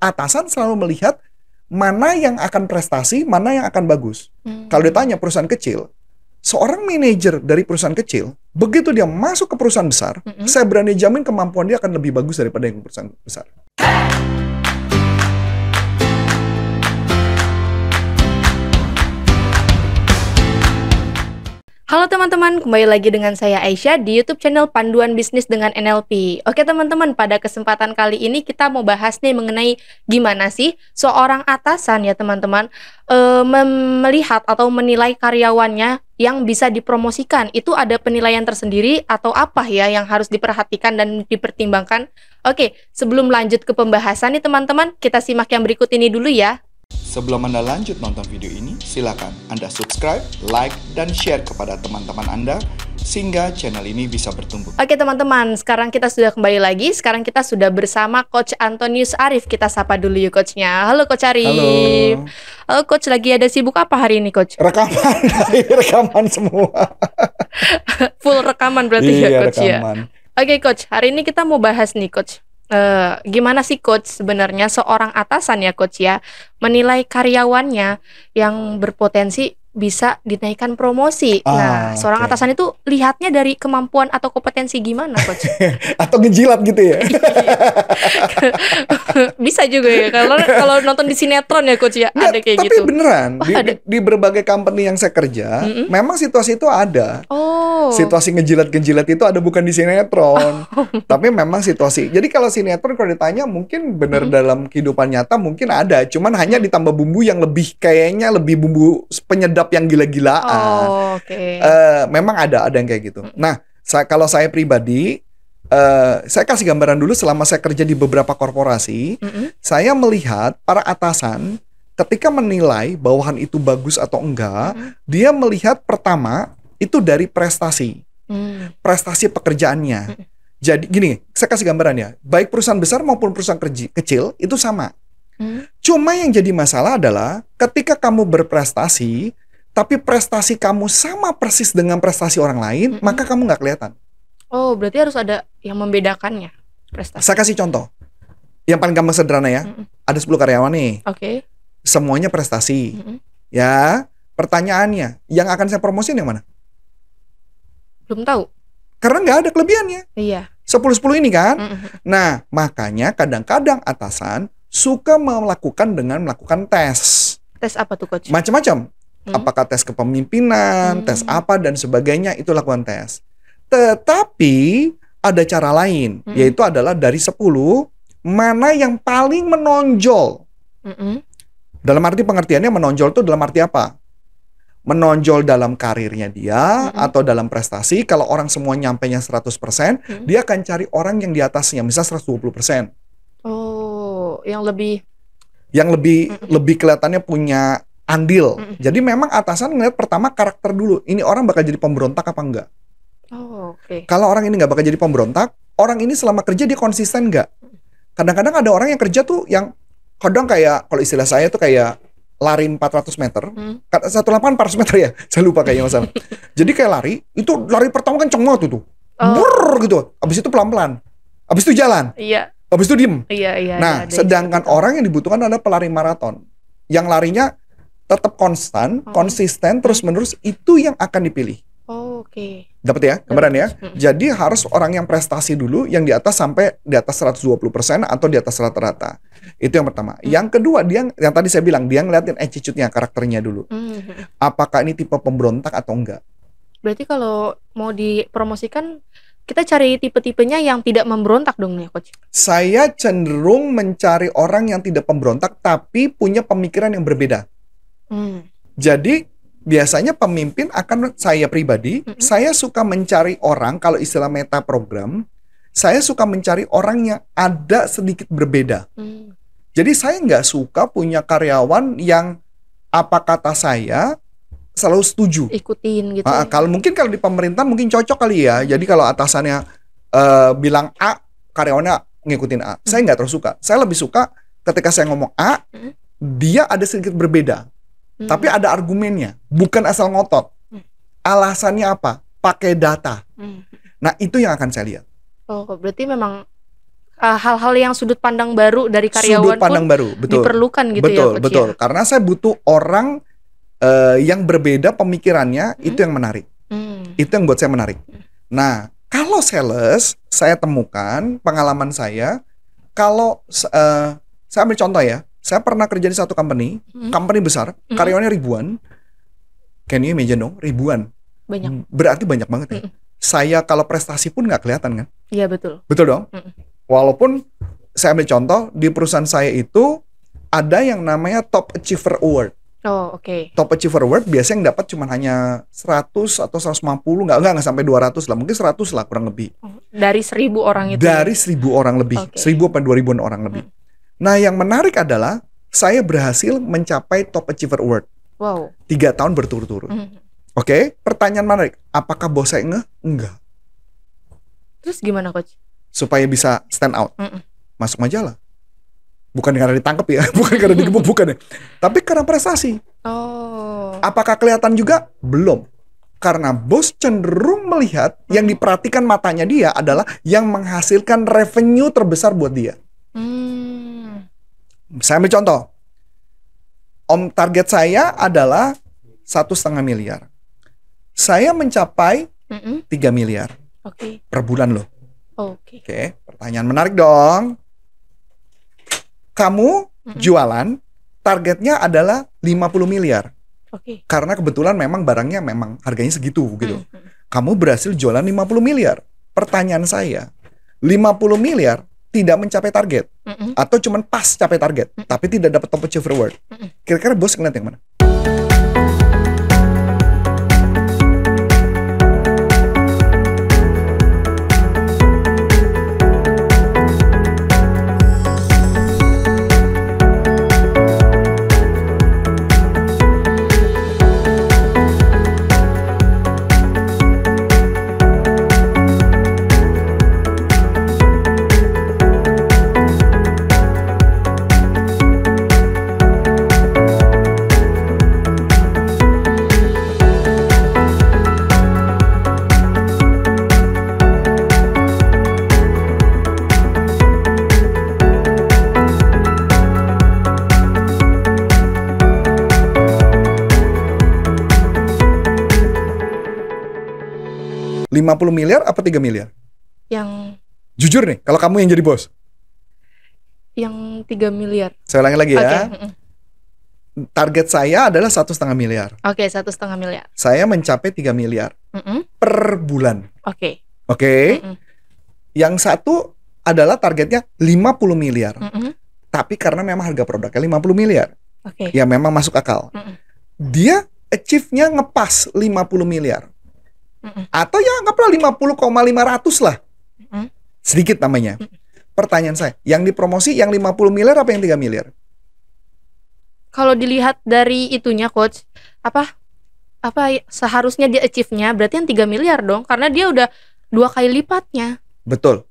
atasan selalu melihat mana yang akan prestasi, mana yang akan bagus. Kalau ditanya perusahaan kecil, seorang manajer dari perusahaan kecil, begitu dia masuk ke perusahaan besar, saya berani jamin kemampuan dia akan lebih bagus daripada yang perusahaan besar. Halo teman-teman, kembali lagi dengan saya Aisyah di YouTube channel Panduan Bisnis dengan NLP. Oke teman-teman, pada kesempatan kali ini kita mau bahas nih mengenai gimana sih seorang atasan ya teman-teman melihat atau menilai karyawannya yang bisa dipromosikan. Itu ada penilaian tersendiri atau apa ya yang harus diperhatikan dan dipertimbangkan? Oke, sebelum lanjut ke pembahasan nih teman-teman, kita simak yang berikut ini dulu ya. Sebelum Anda lanjut nonton video ini, silakan Anda subscribe, like, dan share kepada teman-teman Anda sehingga channel ini bisa bertumbuh. Oke teman-teman, sekarang kita sudah kembali lagi. Sekarang kita sudah bersama Coach Antonius Arif. Kita sapa dulu yuk coachnya. Halo Coach Arif. Halo Coach, lagi ada sibuk apa hari ini Coach? Rekaman, rekaman semua. Full rekaman berarti Iya, ya Coach rekaman. ya. Oke Coach, hari ini kita mau bahas nih Coach. Gimana sih Coach sebenarnya seorang atasan ya Coach ya menilai karyawannya yang berpotensi bisa dinaikkan promosi. Nah, seorang Oke. atasan itu lihatnya dari kemampuan atau kompetensi gimana Coach? Atau ngejilat gitu ya? Bisa juga ya kalau nonton di sinetron ya Coach ya, Nggak, ada kayak tapi gitu. beneran Oh, di, ada. di berbagai company yang saya kerja, memang situasi itu ada. Oh. Situasi ngejilat-ngejilat itu ada bukan di sinetron, tapi memang situasi. Jadi kalau sinetron kalau ditanya mungkin bener dalam kehidupan nyata mungkin ada, cuman hanya ditambah bumbu yang lebih kayaknya lebih bumbu penyedap yang gila-gilaan. Oh, oke. Memang ada yang kayak gitu. Nah, kalau saya pribadi, saya kasih gambaran dulu selama saya kerja di beberapa korporasi, saya melihat para atasan ketika menilai bawahan itu bagus atau enggak, dia melihat pertama itu dari prestasi, prestasi pekerjaannya. Jadi gini, saya kasih gambaran ya, baik perusahaan besar maupun perusahaan kecil itu sama. Cuma yang jadi masalah adalah ketika kamu berprestasi, tapi prestasi kamu sama persis dengan prestasi orang lain, maka kamu nggak kelihatan. Oh, berarti harus ada yang membedakannya prestasi. Saya kasih contoh. Yang paling gampang sederhana ya. Ada 10 karyawan nih. Oke. Semuanya prestasi. Ya, pertanyaannya, yang akan saya promosiin yang mana? Belum tahu. Karena nggak ada kelebihannya. Iya. 10-10 ini kan. Nah, makanya kadang-kadang atasan suka melakukan tes. Tes apa tuh Coach? Macam-macam. Apakah tes kepemimpinan, tes apa dan sebagainya, itu lakukan tes. Tetapi ada cara lain, yaitu adalah dari 10 mana yang paling menonjol. Dalam arti pengertiannya menonjol itu dalam arti apa? Menonjol dalam karirnya dia atau dalam prestasi. Kalau orang semua nyampainya 100%, dia akan cari orang yang di atasnya, misal 120%. Oh, yang lebih Lebih kelihatannya punya andil. Jadi memang atasan ngeliat pertama karakter dulu. Ini orang bakal jadi pemberontak apa enggak? Oh, oke. Kalau orang ini nggak bakal jadi pemberontak, orang ini selama kerja dia konsisten nggak? Kadang-kadang ada orang yang kerja tuh yang kadang kayak, kalau istilah saya tuh kayak lari 400 meter. 400 meter ya? Saya lupa kayaknya masalah. Jadi kayak lari pertama kan kenceng banget tuh. Brrr gitu. Abis itu pelan-pelan. Abis itu jalan. Iya. Abis itu diem. Iya. Nah, ada sedangkan orang yang dibutuhkan adalah pelari maraton. Yang larinya tetap konsisten, terus-menerus, itu yang akan dipilih. Oh, oke. Dapat ya, gambaran ya? Jadi harus orang yang prestasi dulu, yang di atas sampai di atas 120% atau di atas rata-rata. Itu yang pertama. Yang kedua, dia yang tadi saya bilang, dia ngeliatin attitude-nya, karakternya dulu. Apakah ini tipe pemberontak atau enggak? Berarti kalau mau dipromosikan, kita cari tipe-tipenya yang tidak memberontak dong nih Coach. Saya cenderung mencari orang yang tidak pemberontak, tapi punya pemikiran yang berbeda. Jadi biasanya pemimpin akan, saya pribadi, saya suka mencari orang, kalau istilah meta program, saya suka mencari orang yang ada sedikit berbeda. Jadi saya nggak suka punya karyawan yang apa kata saya selalu setuju. Ikutin gitu. Kalau di pemerintahan mungkin cocok kali ya. Jadi kalau atasannya bilang A, karyawannya ngikutin A. Saya nggak terlalu suka. Saya lebih suka ketika saya ngomong A, dia ada sedikit berbeda. Tapi ada argumennya, bukan asal ngotot. Alasannya apa? Pakai data. Nah, itu yang akan saya lihat. Oh, berarti memang hal-hal yang sudut pandang baru dari karyawan Sudut pandang pun baru, betul. diperlukan gitu Betul, ya Coach betul. ya. Karena saya butuh orang yang berbeda pemikirannya, itu yang menarik. Itu yang buat saya menarik. Nah, kalau sales, saya temukan pengalaman saya, kalau saya ambil contoh ya, saya pernah kerja di satu company besar, karyawannya ribuan. Can you imagine dong, ribuan? Banyak. Berarti banyak banget ya. Saya kalau prestasi pun nggak kelihatan kan? Iya betul. Betul dong? Walaupun saya ambil contoh, di perusahaan saya itu ada yang namanya Top Achiever Award. Oh, oke. Top Achiever Award biasanya yang dapat cuma hanya 100 atau 150, nggak sampai 200 lah, mungkin 100 lah kurang lebih. Dari 1.000 orang itu. Dari 1.000 orang lebih, 1.000 apa 2.000 orang lebih. Nah, yang menarik adalah saya berhasil mencapai Top Achiever Award. Wow. 3 tahun berturut-turut. Oke, pertanyaan menarik. Apakah bos saya enggak? Terus gimana Coach? Supaya bisa stand out, masuk majalah. Bukan karena ditangkap ya, bukan karena digebuk, bukan ya. Tapi karena prestasi. Oh. Apakah kelihatan juga? Belum. Karena bos cenderung melihat yang diperhatikan matanya dia adalah yang menghasilkan revenue terbesar buat dia. Saya ambil contoh. Target saya adalah 1,5 miliar. Saya mencapai 3 miliar per bulan loh. Oke, pertanyaan menarik dong. Kamu jualan, targetnya adalah 50 miliar. Karena kebetulan memang barangnya memang harganya segitu gitu. Kamu berhasil jualan 50 miliar. Pertanyaan saya, 50 miliar tidak mencapai target atau cuman pas capai target, tapi tidak dapat Top Achiever Award. Kira-kira bos ngeliat yang mana? $50 miliar apa 3 miliar? Yang jujur nih, kalau kamu yang jadi bos. Yang 3 miliar. Saya ulangi lagi ya. Target saya adalah 1,5 miliar. Oke, 1,5 miliar. Saya mencapai 3 miliar per bulan. Oke. Yang satu adalah targetnya 50 miliar. Tapi karena memang harga produknya 50 miliar. Ya memang masuk akal. Dia achieve-nya ngepas 50 miliar. Atau ya anggaplah 50,500 lah. Sedikit namanya. Pertanyaan saya, yang dipromosi yang 50 miliar apa yang 3 miliar? Kalau dilihat dari itunya Coach, apa seharusnya dia achieve-nya berarti yang 3 miliar dong, karena dia udah 2 kali lipatnya. Betul.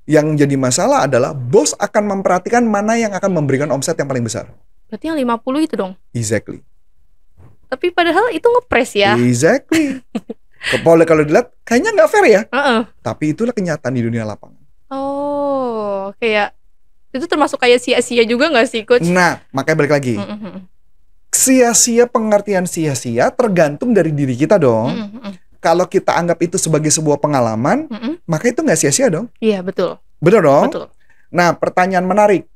Yang jadi masalah adalah bos akan memperhatikan mana yang akan memberikan omset yang paling besar. Berarti yang 50 itu dong. Exactly. Tapi padahal itu ngepres ya. Exactly. Kalau dilihat kayaknya nggak fair ya. Tapi itulah kenyataan di dunia lapangan. Oh, kayak itu termasuk kayak sia-sia juga nggak sih Coach? Nah, makanya balik lagi. Sia-sia, pengertian sia-sia tergantung dari diri kita dong. Kalau kita anggap itu sebagai sebuah pengalaman, maka itu nggak sia-sia dong. Iya, betul. Betul dong? Betul. Nah, pertanyaan menarik.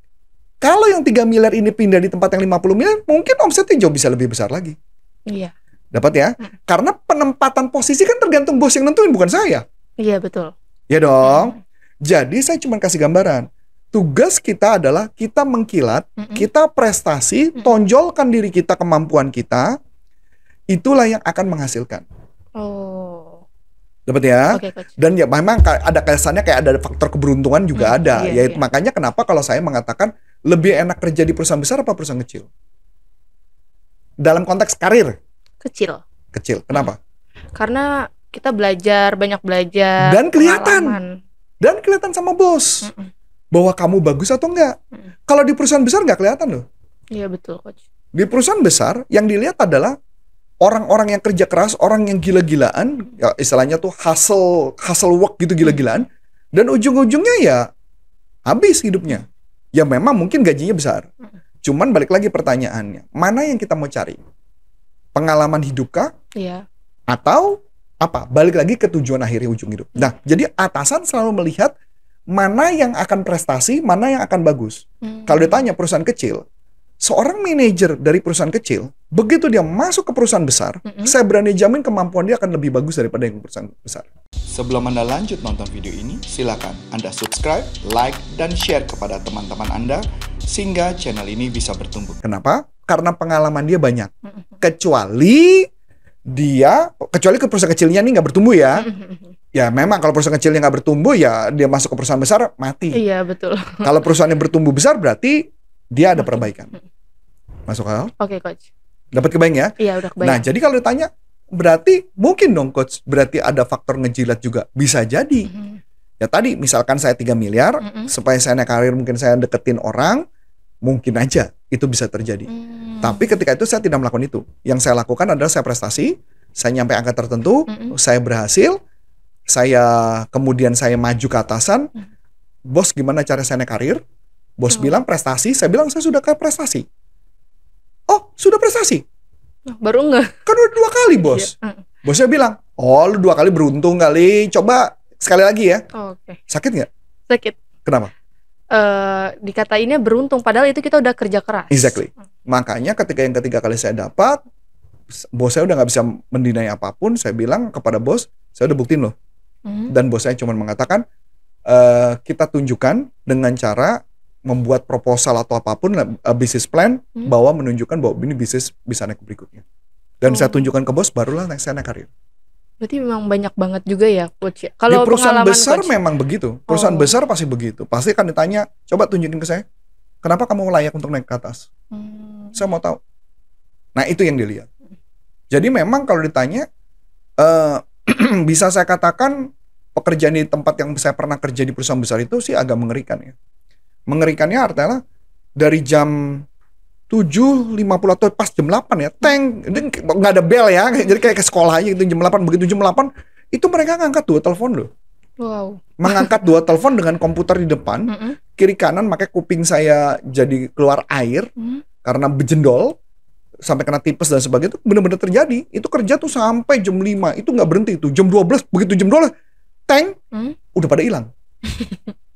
Kalau yang 3 miliar ini pindah di tempat yang 50 miliar, mungkin omsetnya jauh bisa lebih besar lagi. Iya. Dapat ya? Karena penempatan posisi kan tergantung bos yang nentuin, bukan saya. Iya, betul. Ya dong. Jadi saya cuma kasih gambaran. Tugas kita adalah kita mengkilat, kita prestasi, tonjolkan diri kita, kemampuan kita. Itulah yang akan menghasilkan. Oh. Dapat ya? Coach. Dan ya memang ada kesannya kayak ada faktor keberuntungan juga ada. Yaitu makanya kenapa kalau saya mengatakan lebih enak kerja di perusahaan besar apa perusahaan kecil? Dalam konteks karir. Kecil. Kenapa? Karena kita banyak belajar. Dan kelihatan sama bos. Bahwa kamu bagus atau enggak. Kalau di perusahaan besar nggak kelihatan loh. Iya betul Coach. Di perusahaan besar yang dilihat adalah orang-orang yang kerja keras, orang yang gila-gilaan, ya istilahnya tuh hustle work gitu gila-gilaan. Dan ujung-ujungnya ya habis hidupnya. Ya memang mungkin gajinya besar. Cuman balik lagi pertanyaannya, mana yang kita mau cari? Pengalaman hidup kah? Iya. Atau apa? Balik lagi ke tujuan akhirnya ujung hidup. Nah, jadi atasan selalu melihat mana yang akan prestasi, mana yang akan bagus. Kalau ditanya perusahaan kecil, seorang manajer dari perusahaan kecil, begitu dia masuk ke perusahaan besar, saya berani jamin kemampuan dia akan lebih bagus daripada yang perusahaan besar. Sebelum Anda lanjut nonton video ini, silakan Anda subscribe, like, dan share kepada teman-teman Anda sehingga channel ini bisa bertumbuh. Kenapa? Karena pengalaman dia banyak. Kecuali ke perusahaan kecilnya ini nggak bertumbuh ya. Ya memang kalau perusahaan kecilnya nggak bertumbuh ya dia masuk ke perusahaan besar mati. Iya betul. Kalau perusahaannya bertumbuh besar berarti dia ada perbaikan. Masuk akal? Oke, Coach. Dapat kebayang ya? Iya udah kebayang. Nah jadi kalau ditanya berarti mungkin dong Coach, berarti ada faktor ngejilat juga. Bisa jadi. Ya tadi misalkan saya 3 miliar, supaya saya naik karir mungkin saya deketin orang, mungkin aja itu bisa terjadi. Tapi ketika itu saya tidak melakukan itu. Yang saya lakukan adalah saya prestasi, saya nyampe angka tertentu, saya berhasil, kemudian saya maju ke atasan. Bos gimana cara saya naik karir? Bos bilang prestasi, saya bilang saya sudah ke prestasi. Oh sudah prestasi? Baru enggak? Kan udah 2 kali bos. Bosnya bilang, oh lu 2 kali beruntung kali, coba sekali lagi ya. Oke. Sakit nggak? Sakit. Kenapa? Dikatainnya beruntung padahal itu kita udah kerja keras. Exactly. Makanya ketika yang ketiga kali saya dapat, bos saya udah nggak bisa mendinai apapun. Saya bilang kepada bos, saya udah buktiin loh. Dan bos saya cuma mengatakan, kita tunjukkan dengan cara membuat proposal atau apapun, bisnis plan, bahwa menunjukkan bahwa ini bisnis bisa naik berikutnya. Dan saya tunjukkan ke bos, barulah saya naik karir. Berarti memang banyak banget juga ya Coach. Kalau di perusahaan besar Coach, memang begitu. Perusahaan besar pasti begitu. Pasti akan ditanya, coba tunjukin ke saya, kenapa kamu layak untuk naik ke atas? Saya mau tahu. Nah itu yang dilihat. Jadi memang kalau ditanya, bisa saya katakan pekerjaan di tempat yang saya pernah kerja di perusahaan besar itu sih agak mengerikan ya. Mengerikannya artinya dari jam 7.50 atau pas jam 8 ya, nggak ada bel ya, jadi kayak ke sekolah aja gitu jam 8, begitu jam 8 itu mereka ngangkat 2 telepon loh. Wow. Mengangkat 2 telepon dengan komputer di depan, kiri kanan, makanya kuping saya jadi keluar air karena bejendol sampai kena tipes dan sebagainya. Itu benar-benar terjadi. Itu kerja tuh sampai jam 5, itu nggak berhenti tuh. Jam 12, begitu jam 12 udah pada hilang.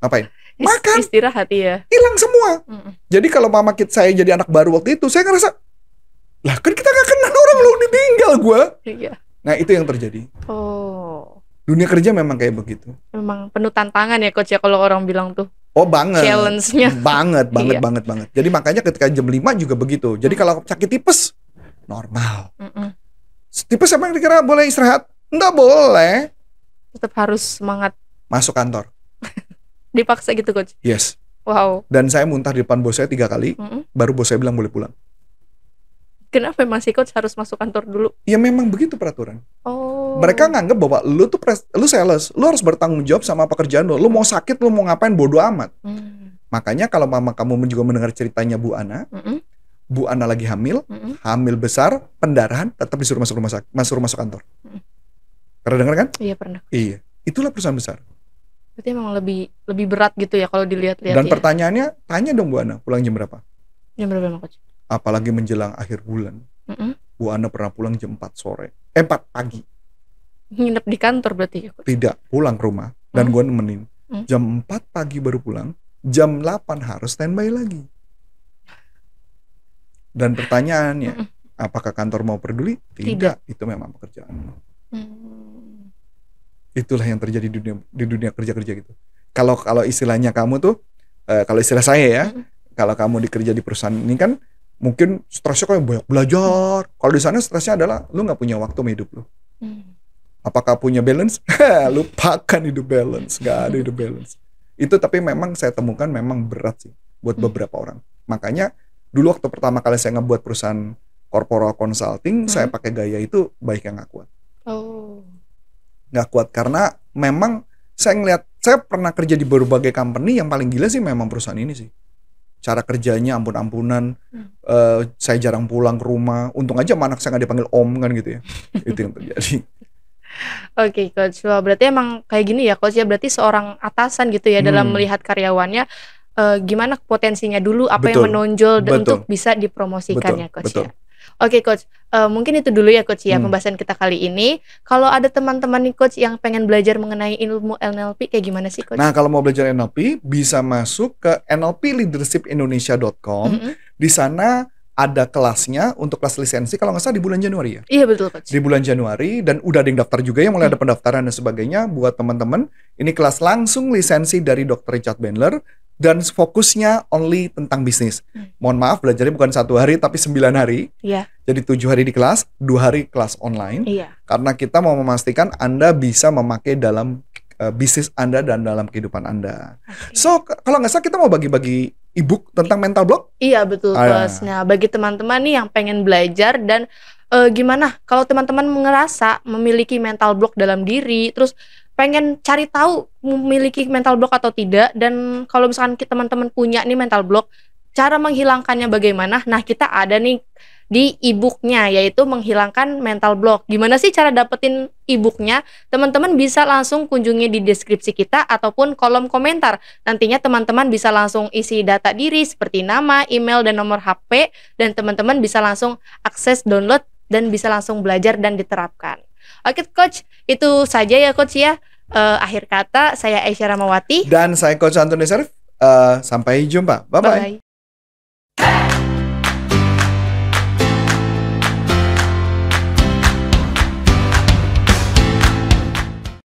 Ngapain? Makan. Istirahat ya. Hilang semua. Jadi kalau mama saya jadi anak baru waktu itu, saya ngerasa, lah kan kita gak kenal orang, lu ditinggal gue. Iya. Nah itu yang terjadi. Oh. Dunia kerja memang kayak begitu. Memang penuh tantangan ya Coach ya kalau orang bilang tuh. Oh banget. Challenge-nya. Banget. Iya. banget. Jadi makanya ketika jam 5 juga begitu. Jadi kalau sakit tipes, normal. Tipes emang dikira boleh istirahat? Nggak boleh. Tetap harus semangat. Masuk kantor. Dipaksa gitu Coach? Yes. Wow. Dan saya muntah di depan bos saya 3 kali, baru bos saya bilang boleh pulang. Kenapa masih Coach harus masuk kantor dulu? Ya memang begitu peraturan. Oh. Mereka nganggep bahwa lu tuh lu sales, lu harus bertanggung jawab sama pekerjaan lu. Lu mau sakit, lu mau ngapain, bodo amat. Makanya kalau mama kamu juga mendengar ceritanya Bu Ana, Bu Ana lagi hamil, hamil besar, pendarahan, tetap disuruh masuk masuk kantor. Pernah dengar kan? Iya pernah. Iya, itulah perusahaan besar. Berarti emang lebih berat gitu ya kalau dilihat-lihat. Dan pertanyaannya, tanya dong Bu Ana, pulang jam berapa? Jam berapa Coach? Apalagi menjelang akhir bulan. Bu Ana pernah pulang jam 4 sore. 4 pagi. Nginep di kantor berarti ya Coach? Tidak, pulang ke rumah. Dan gue nemenin. Jam 4 pagi baru pulang. Jam 8 harus standby lagi. Dan pertanyaannya, apakah kantor mau peduli? Tidak. Itu memang pekerjaan. Itulah yang terjadi di dunia kerja-kerja gitu. Kalau istilahnya kamu tuh, kalau istilah saya ya, kalau kamu dikerja di perusahaan ini kan, mungkin stresnya kayak banyak belajar. Kalau di sana stresnya adalah lu nggak punya waktu hidup lu. Apakah punya balance? Lupakan hidup balance, nggak ada hidup balance. Itu tapi memang saya temukan memang berat sih buat beberapa orang. Makanya dulu waktu pertama kali saya ngebuat perusahaan corporate consulting, saya pakai gaya itu baik yang nggak kuat. Nggak kuat karena memang saya pernah kerja di berbagai company, yang paling gila sih memang perusahaan ini sih. Cara kerjanya ampun-ampunan, saya jarang pulang ke rumah. Untung aja anak saya nggak dipanggil om kan gitu ya. Itu yang terjadi. Oke, Coach. Wah, berarti emang kayak gini ya, Coach ya. Berarti seorang atasan gitu ya dalam Hmm, melihat karyawannya gimana potensinya dulu, apa yang betul, menonjol untuk betul, bisa dipromosikan betul, ya, Coach ya. betul. Oke, Coach. Mungkin itu dulu ya, Coach ya Hmm. pembahasan kita kali ini. Kalau ada teman-teman nih, Coach, yang pengen belajar mengenai ilmu NLP kayak gimana sih, Coach? Nah, kalau mau belajar NLP, bisa masuk ke nlpleadershipindonesia.com. Mhm. Di sana ada kelasnya untuk kelas lisensi, kalau nggak salah di bulan Januari ya. Iya betul, Coach. Di bulan Januari, dan udah ada yang daftar juga ya, mulai Hmm. ada pendaftaran dan sebagainya buat teman-teman. Ini kelas langsung lisensi dari Dr. Richard Bandler, dan fokusnya only tentang bisnis. Mohon maaf, belajarnya bukan 1 hari, tapi 9 hari. Iya, Jadi 7 hari di kelas, 2 hari kelas online. iya. Karena kita mau memastikan Anda bisa memakai dalam bisnis Anda dan dalam kehidupan Anda. Oke. So, kalau nggak salah kita mau bagi-bagi ebook tentang mental block. Iya betul, Coach. Nah, bagi teman-teman nih yang pengen belajar dan gimana kalau teman-teman ngerasa memiliki mental block dalam diri, terus pengen cari tahu memiliki mental block atau tidak, dan kalau misalkan teman-teman punya nih mental block, cara menghilangkannya bagaimana? Nah, kita ada nih di e-booknya, yaitu menghilangkan mental block. Gimana sih cara dapetin e-booknya? Teman-teman bisa langsung kunjungi di deskripsi kita ataupun kolom komentar. Nantinya teman-teman bisa langsung isi data diri seperti nama, email, dan nomor HP, dan teman-teman bisa langsung akses download dan bisa langsung belajar dan diterapkan. Oke, Coach, itu saja ya, Coach ya. Akhir kata, saya Aisyah Ramawati. Dan saya Coach Antoni Serif. Sampai jumpa. Bye-bye. Bye.